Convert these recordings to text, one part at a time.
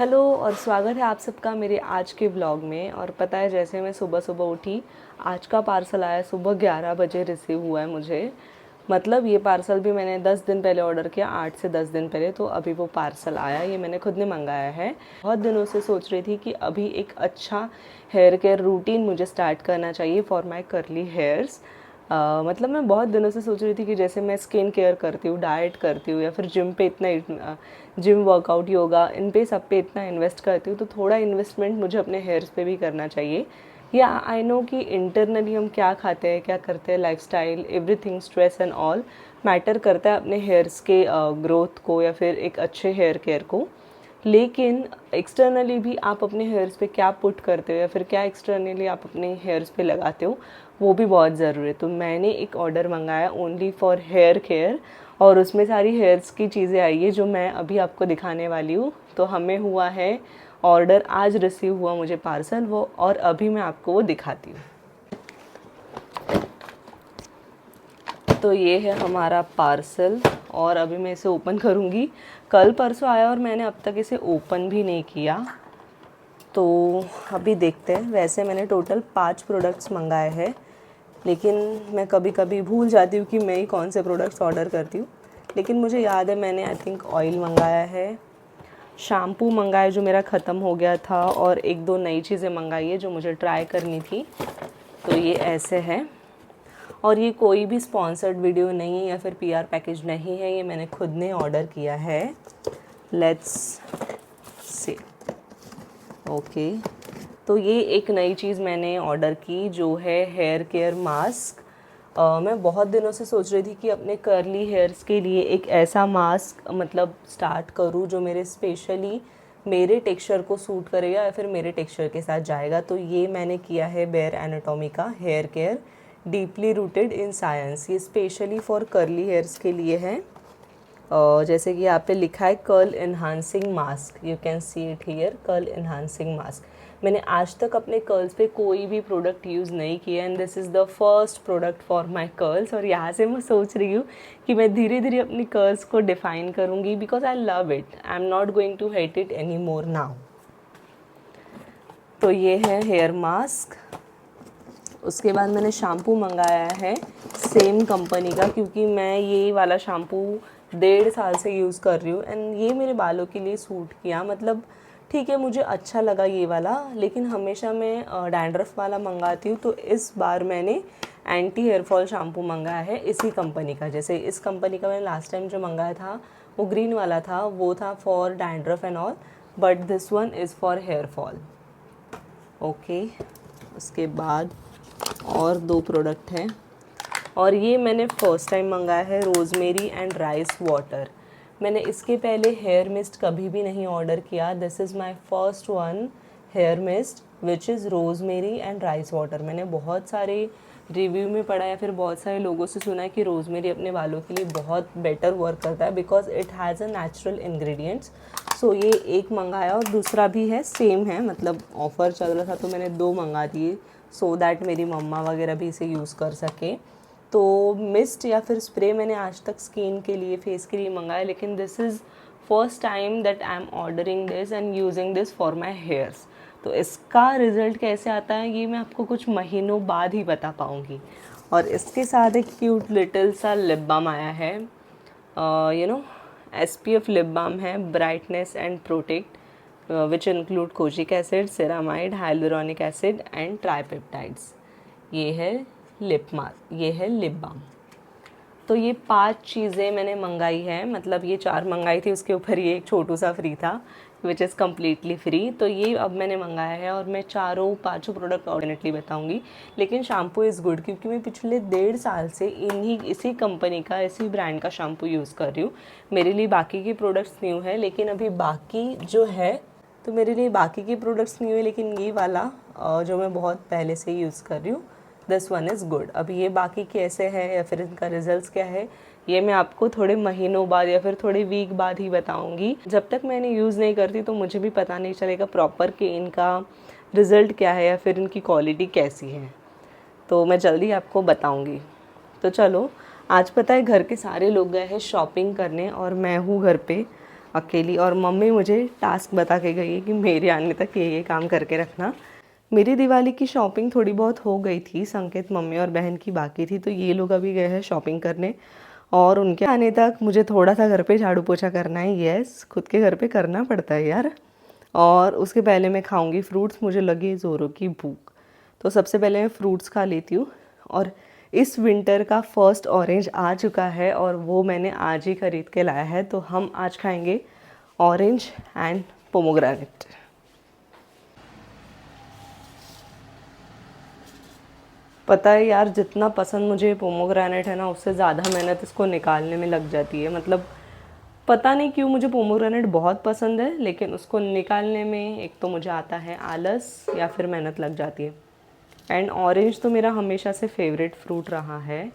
Hello और स्वागत है आप सबका मेरे आज के व्लॉग में। और पता है, जैसे मैं सुबह सुबह उठी, आज का पार्सल आया सुबह 11 बजे रिसीव हुआ है मुझे। मतलब ये पार्सल भी मैंने 10 दिन पहले ऑर्डर किया, 8 से 10 दिन पहले, तो अभी वो पार्सल आया। ये मैंने खुद ने मंगाया है। बहुत दिनों से सोच रही थी कि अभी एक अच्छा हेयर केयर रूटीन मुझे स्टार्ट करना चाहिए फॉर माई कर्ली हेयर्स। मतलब मैं बहुत दिनों से सोच रही थी कि जैसे मैं स्किन केयर करती हूँ, डाइट करती हूँ, या फिर जिम पे इतना जिम वर्कआउट योगा इन पे सब पे इतना इन्वेस्ट करती हूँ, तो थोड़ा इन्वेस्टमेंट मुझे अपने हेयर्स पे भी करना चाहिए। या आई नो कि इंटरनली हम क्या खाते हैं, क्या करते हैं, lifestyle, everything, stress and all matter करता है अपने हेयर्स के ग्रोथ को या फिर एक अच्छे हेयर केयर को। लेकिन एक्सटर्नली भी आप अपने हेयर्स पे क्या पुट करते हो या फिर क्या एक्सटर्नली आप अपने हेयर्स पे लगाते हो, वो भी बहुत ज़रूरी है। तो मैंने एक ऑर्डर मंगाया ओनली फॉर हेयर केयर, और उसमें सारी हेयर्स की चीज़ें आई है जो मैं अभी आपको दिखाने वाली हूँ। तो हमें हुआ है ऑर्डर, आज रिसीव हुआ मुझे पार्सल वो, और अभी मैं आपको वो दिखाती हूँ। तो ये है हमारा पार्सल, और अभी मैं इसे ओपन करूँगी। कल परसों आया और मैंने अब तक इसे ओपन भी नहीं किया। तो अभी देखते हैं। वैसे मैंने टोटल 5 प्रोडक्ट्स मंगाए हैं, लेकिन मैं कभी कभी भूल जाती हूँ कि मैं ही कौन से प्रोडक्ट्स ऑर्डर करती हूँ। लेकिन मुझे याद है मैंने आई थिंक ऑयल मंगाया है, शैम्पू मंगाया जो मेरा ख़त्म हो गया था, और एक दो नई चीज़ें मंगाई है जो मुझे ट्राई करनी थी। तो ये ऐसे है, और ये कोई भी स्पॉन्सर्ड वीडियो नहीं है या फिर पीआर पैकेज नहीं है, ये मैंने खुद ने ऑर्डर किया है। Let's see. ओके, तो ये एक नई चीज़ मैंने ऑर्डर की जो है हेयर केयर मास्क। मैं बहुत दिनों से सोच रही थी कि अपने कर्ली हेयर्स के लिए एक ऐसा मास्क मतलब स्टार्ट करूँ जो मेरे स्पेशली मेरे टेक्सचर को सूट करेगा या फिर मेरे टेक्सचर के साथ जाएगा। तो ये मैंने किया है बेयर एनाटॉमी का hair care deeply rooted in science. ये स्पेशली फॉर कर्ली हेयर्स के लिए है। जैसे कि यहाँ पे लिखा है curl enhancing mask, you can see it here, curl enhancing mask. मैंने आज तक अपने कर्ल्स पे कोई भी प्रोडक्ट यूज़ नहीं किया, and this is the first product for my curls. और यहाँ से मैं सोच रही हूँ कि मैं धीरे धीरे अपनी कर्ल्स को डिफ़ाइन करूँगी, because I love it, I am not going to hate it any more now. तो ये है हेयर मास्क। उसके बाद मैंने शैम्पू मंगाया है सेम कंपनी का, क्योंकि मैं ये वाला शैम्पू 1.5 साल से यूज़ कर रही हूँ, एंड ये मेरे बालों के लिए सूट किया। मतलब ठीक है, मुझे अच्छा लगा ये वाला, लेकिन हमेशा मैं डैंड्रफ वाला मंगाती हूँ। तो इस बार मैंने एंटी हेयर फॉल शैम्पू मंगाया है इसी कंपनी का। जैसे इस कंपनी का मैंने लास्ट टाइम जो मंगाया था वो ग्रीन वाला था, वो था for dandruff and all, but this one is for hair fall. Okay, उसके बाद और 2 प्रोडक्ट हैं, और ये मैंने फ़र्स्ट टाइम मंगाया है रोज़मेरी एंड राइस वाटर। मैंने इसके पहले हेयर मिस्ट कभी भी नहीं ऑर्डर किया। This is my first one hair mist which is rosemary and rice water. मैंने बहुत सारे रिव्यू में पढ़ा या फिर बहुत सारे लोगों से सुना है कि रोज़मेरी अपने बालों के लिए बहुत बेटर वर्क करता है because it has a natural ingredients. So ये एक मंगाया, और दूसरा भी है, सेम है, मतलब ऑफ़र चल रहा था तो मैंने 2 मंगा दिए सो दैट मेरी मम्मा वगैरह भी इसे यूज़ कर सके। तो मिस्ट या फिर स्प्रे मैंने आज तक स्किन के लिए, फेस के लिए मंगाया, लेकिन this is first time that I am ordering this and using this for my hairs. तो इसका रिज़ल्ट कैसे आता है ये मैं आपको कुछ महीनों बाद ही बता पाऊँगी। और इसके साथ एक क्यूट लिटिल सा लिप बाम आया है, you know SPF lip balm है, brightness and protect, which include kojic acid, ceramide, hyaluronic acid and tripeptides. ये है ये है लिप बाम। तो ये 5 चीज़ें मैंने मंगाई है, मतलब ये 4 मंगाई थी, उसके ऊपर ये एक छोटू सा फ्री था विच इज़ कम्प्लीटली फ्री। तो ये अब मैंने मंगाया है, और मैं चारों पाँचों प्रोडक्ट ऑर्डिनेटली बताऊंगी। लेकिन शैम्पू इज़ गुड, क्योंकि मैं पिछले 1.5 साल से इसी कंपनी का, इसी ब्रांड का शैम्पू यूज़ कर रही हूँ। मेरे लिए बाकी के प्रोडक्ट्स न्यू है, लेकिन अभी बाकी जो है, तो मेरे लिए बाकी के प्रोडक्ट्स न्यू है, लेकिन ये वाला जो मैं बहुत पहले से यूज़ कर रही हूँ, दिस वन इज़ गुड। अब ये बाकी कैसे है या फिर इनका रिजल्ट्स क्या है, ये मैं आपको थोड़े महीनों बाद या फिर थोड़े वीक बाद ही बताऊंगी। जब तक मैंने यूज़ नहीं करती तो मुझे भी पता नहीं चलेगा प्रॉपर कि इनका रिज़ल्ट क्या है या फिर इनकी क्वालिटी कैसी है। तो मैं जल्दी आपको बताऊंगी। तो चलो, आज पता है घर के सारे लोग गए हैं शॉपिंग करने और मैं हूँ घर पे। अकेली, और मम्मी मुझे टास्क बता के गई है कि मेरे आने तक ये काम करके रखना। मेरी दिवाली की शॉपिंग थोड़ी बहुत हो गई थी, संकेत मम्मी और बहन की बाकी थी, तो ये लोग अभी गए हैं शॉपिंग करने, और उनके आने तक मुझे थोड़ा सा घर पे झाड़ू पोछा करना है। यस, खुद के घर पे करना पड़ता है यार। और उसके पहले मैं खाऊंगी फ्रूट्स, मुझे लगी ज़ोरों की भूख, तो सबसे पहले मैं फ्रूट्स खा लेती हूँ। और इस विंटर का फर्स्ट ऑरेंज आ चुका है और वो मैंने आज ही ख़रीद के लाया है, तो हम आज खाएंगे ऑरेंज एंड पोमोग्रेनेट। पता है यार, जितना पसंद मुझे पोमोग्रेनेट है ना, उससे ज़्यादा मेहनत इसको निकालने में लग जाती है। मतलब पता नहीं क्यों मुझे पोमोग्रेनेट बहुत पसंद है, लेकिन उसको निकालने में एक तो मुझे आता है आलस या फिर मेहनत लग जाती है। एंड ऑरेंज तो मेरा हमेशा से फेवरेट फ्रूट रहा है।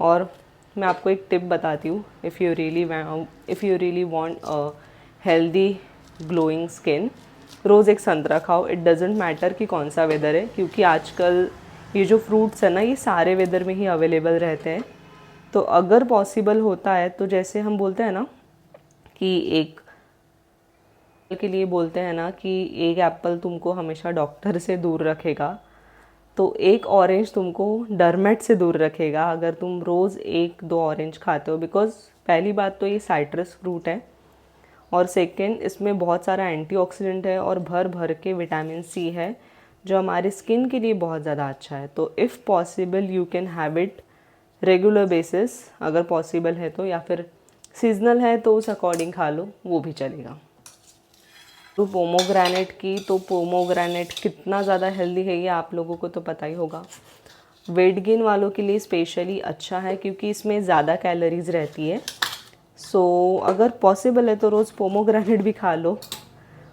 और मैं आपको एक टिप बताती हूँ, if you really want a healthy glowing skin, रोज़ एक संतरा खाओ। इट डजेंट मैटर कि कौन सा वेदर है, क्योंकि आजकल ये जो फ्रूट्स है ना, ये सारे वेदर में ही अवेलेबल रहते हैं। तो अगर पॉसिबल होता है तो जैसे हम बोलते हैं ना कि एक के लिए बोलते हैं ना कि एक एप्पल तुमको हमेशा डॉक्टर से दूर रखेगा, तो एक ऑरेंज तुमको डरमेट से दूर रखेगा अगर तुम रोज़ 1-2 ऑरेंज खाते हो। बिकॉज़ पहली बात तो ये साइट्रस फ्रूट है, और सेकंड इसमें बहुत सारा एंटीऑक्सीडेंट है और भर भर के विटामिन सी है, जो हमारे स्किन के लिए बहुत ज़्यादा अच्छा है। तो if possible you can have it regular basis, अगर पॉसिबल है तो, या फिर सीजनल है तो उस अकॉर्डिंग खा लो, वो भी चलेगा। तो पोमोग्रेनेट कितना ज़्यादा हेल्दी है ये आप लोगों को तो पता ही होगा। वेट गेन वालों के लिए स्पेशली अच्छा है, क्योंकि इसमें ज़्यादा कैलोरीज रहती है। सो अगर पॉसिबल है तो रोज़ पोमोग्रेनेट भी खा लो।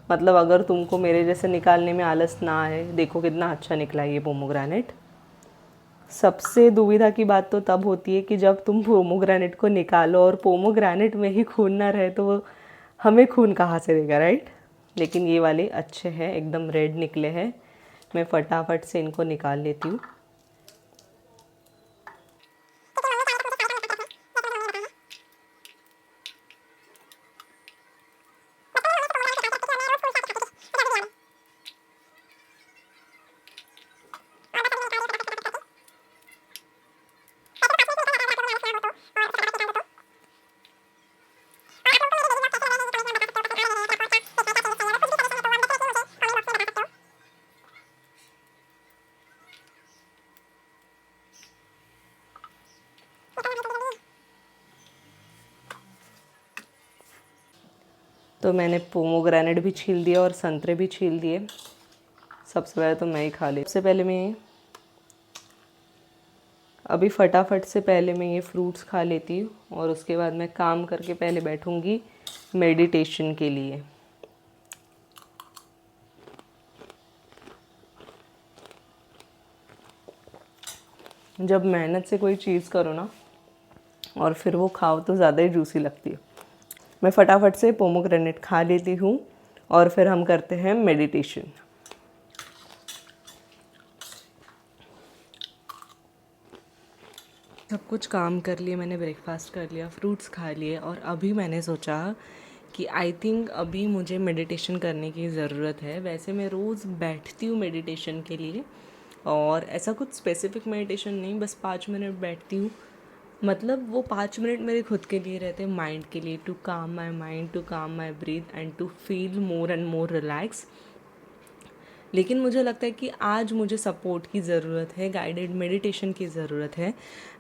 मतलब अगर तुमको मेरे जैसे निकालने में आलस ना आए, देखो कितना अच्छा निकला ये पोमोग्रेनेट। सबसे दुविधा की बात तो तब होती है कि जब तुम पोमोग्रेनेट को निकालो और पोमोग्रेनेट में ही खून ना रहे, तो वो हमें खून कहाँ से देगा, राइट। लेकिन ये वाले अच्छे हैं, एकदम रेड निकले हैं। मैं फटाफट से इनको निकाल लेती हूँ। तो मैंने पोमोग्रेनेट भी छील दिया और संतरे भी छील दिए। सबसे पहले तो मैं ही खा ली। सबसे पहले मैं अभी फटाफट से पहले मैं ये फ्रूट्स खा लेती हूँ, और उसके बाद मैं काम करके पहले बैठूँगी मेडिटेशन के लिए। जब मेहनत से कोई चीज़ करो ना और फिर वो खाओ तो ज़्यादा ही जूसी लगती है। मैं फटाफट से पोमोग्रेनेट खा लेती हूँ और फिर हम करते हैं मेडिटेशन। सब कुछ काम कर लिए, मैंने ब्रेकफास्ट कर लिया, फ्रूट्स खा लिए, और अभी मैंने सोचा कि आई थिंक अभी मुझे मेडिटेशन करने की ज़रूरत है। वैसे मैं रोज़ बैठती हूँ मेडिटेशन के लिए, और ऐसा कुछ स्पेसिफिक मेडिटेशन नहीं, बस 5 मिनट बैठती हूँ। मतलब वो 5 मिनट मेरे खुद के लिए रहते हैं, माइंड के लिए, to calm my mind, to calm my breath and to feel more and more relax. लेकिन मुझे लगता है कि आज मुझे सपोर्ट की ज़रूरत है, गाइडेड मेडिटेशन की ज़रूरत है।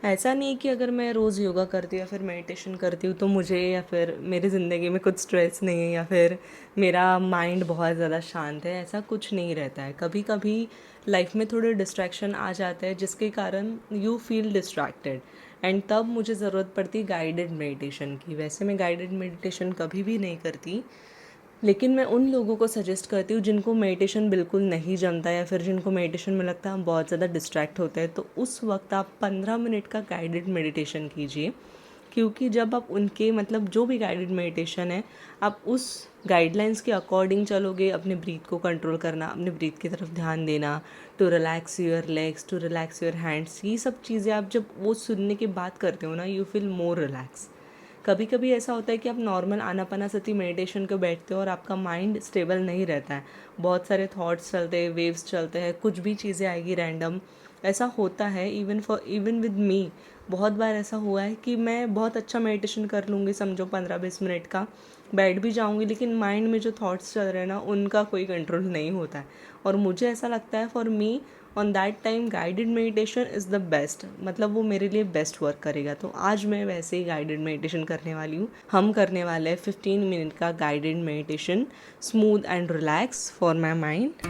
ऐसा नहीं कि अगर मैं रोज़ योगा करती हूँ या फिर मेडिटेशन करती हूँ तो मुझे या फिर मेरी ज़िंदगी में कुछ स्ट्रेस नहीं है या फिर मेरा माइंड बहुत ज़्यादा शांत है, ऐसा कुछ नहीं रहता है। कभी कभी लाइफ में थोड़े डिस्ट्रैक्शन आ जाते हैं जिसके कारण यू फील डिस्ट्रैक्टेड, एंड तब मुझे ज़रूरत पड़ती गाइडेड मेडिटेशन की। वैसे मैं गाइडेड मेडिटेशन कभी भी नहीं करती, लेकिन मैं उन लोगों को सजेस्ट करती हूँ जिनको मेडिटेशन बिल्कुल नहीं जमता, या फिर जिनको मेडिटेशन में लगता है हम बहुत ज़्यादा डिस्ट्रैक्ट होते हैं, तो उस वक्त आप 15 मिनट का गाइडेड मेडिटेशन कीजिए। क्योंकि जब आप उनके मतलब जो भी गाइडेड मेडिटेशन है, आप उस गाइडलाइंस के अकॉर्डिंग चलोगे, अपने ब्रीथ को कंट्रोल करना, अपने ब्रीथ की तरफ ध्यान देना, to relax your legs, to relax your hands, ये सब चीज़ें आप जब वो सुनने की बात करते हो ना, यू फील मोर रिलैक्स। कभी कभी ऐसा होता है कि आप नॉर्मल आनापानासती मेडिटेशन को बैठते हो और आपका माइंड स्टेबल नहीं रहता है, बहुत सारे थॉट्स चलते हैं, वेव्स चलते हैं, कुछ भी चीज़ें आएगी रैंडम, ऐसा होता है। इवन विद मी बहुत बार ऐसा हुआ है कि मैं बहुत अच्छा मेडिटेशन कर लूँगी, समझो 15-20 मिनट का, बैठ भी जाऊँगी, लेकिन माइंड में जो थॉट्स चल रहे हैं ना उनका कोई कंट्रोल नहीं होता है। और मुझे ऐसा लगता है for me on that time guided meditation is the best, मतलब वो मेरे लिए बेस्ट वर्क करेगा। तो आज मैं वैसे ही गाइडेड मेडिटेशन करने वाली हूँ। हम करने वाले हैं 15 मिनट का guided meditation, smooth and relax for my mind.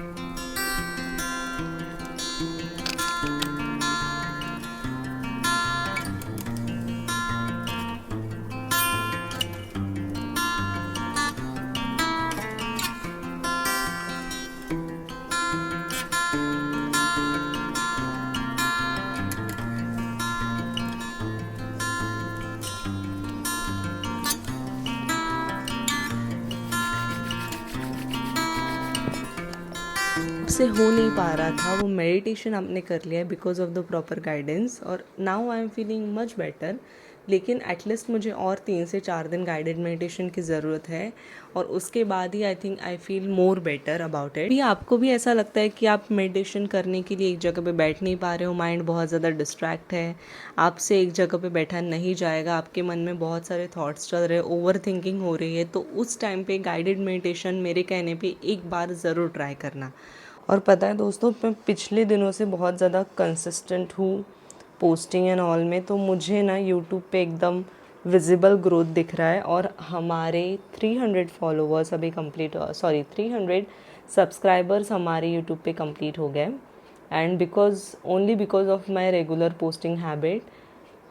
से हो नहीं पा रहा था वो मेडिटेशन, आपने कर लिया because of the proper guidance, और now I am feeling much better. लेकिन एटलीस्ट मुझे और 3 से 4 दिन गाइडेड मेडिटेशन की ज़रूरत है, और उसके बाद ही I think I feel more better about it. भी आपको भी ऐसा लगता है कि आप मेडिटेशन करने के लिए एक जगह पे बैठ नहीं पा रहे हो, माइंड बहुत ज़्यादा डिस्ट्रैक्ट है, आपसे एक जगह पे बैठा नहीं जाएगा, आपके मन में बहुत सारे थॉट्स चल रहे हैं, ओवर थिंकिंग हो रही है, तो उस टाइम पे गाइडेड मेडिटेशन मेरे कहने पे एक बार ज़रूर ट्राई करना। और पता है दोस्तों, मैं पिछले दिनों से बहुत ज़्यादा कंसिस्टेंट हूँ पोस्टिंग एंड ऑल में, तो मुझे ना यूट्यूब पे एकदम विजिबल ग्रोथ दिख रहा है। और हमारे 300 फॉलोअर्स अभी कंप्लीट, 300 सब्सक्राइबर्स हमारे यूट्यूब पे कंप्लीट हो गए, and because of my regular posting habit.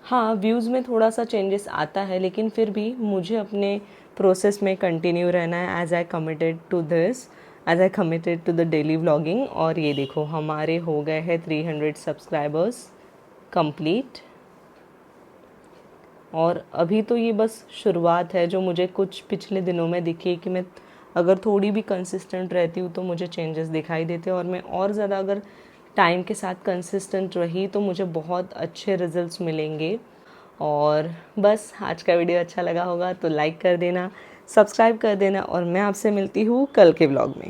हाँ, व्यूज़ में थोड़ा सा चेंजेस आता है, लेकिन फिर भी मुझे अपने प्रोसेस में कंटिन्यू रहना है, as I committed to the daily vlogging. और ये देखो हमारे हो गए हैं 300 सब्सक्राइबर्स कंप्लीट, और अभी तो ये बस शुरुआत है जो मुझे कुछ पिछले दिनों में दिखी कि मैं अगर थोड़ी भी कंसिस्टेंट रहती हूँ तो मुझे चेंजेस दिखाई देते हैं, और मैं और ज़्यादा अगर टाइम के साथ कंसिस्टेंट रही तो मुझे बहुत अच्छे रिजल्ट्स मिलेंगे। और बस आज का वीडियो अच्छा लगा होगा तो लाइक कर देना, सब्सक्राइब कर देना, और मैं आपसे मिलती हूँ कल के व्लॉग में।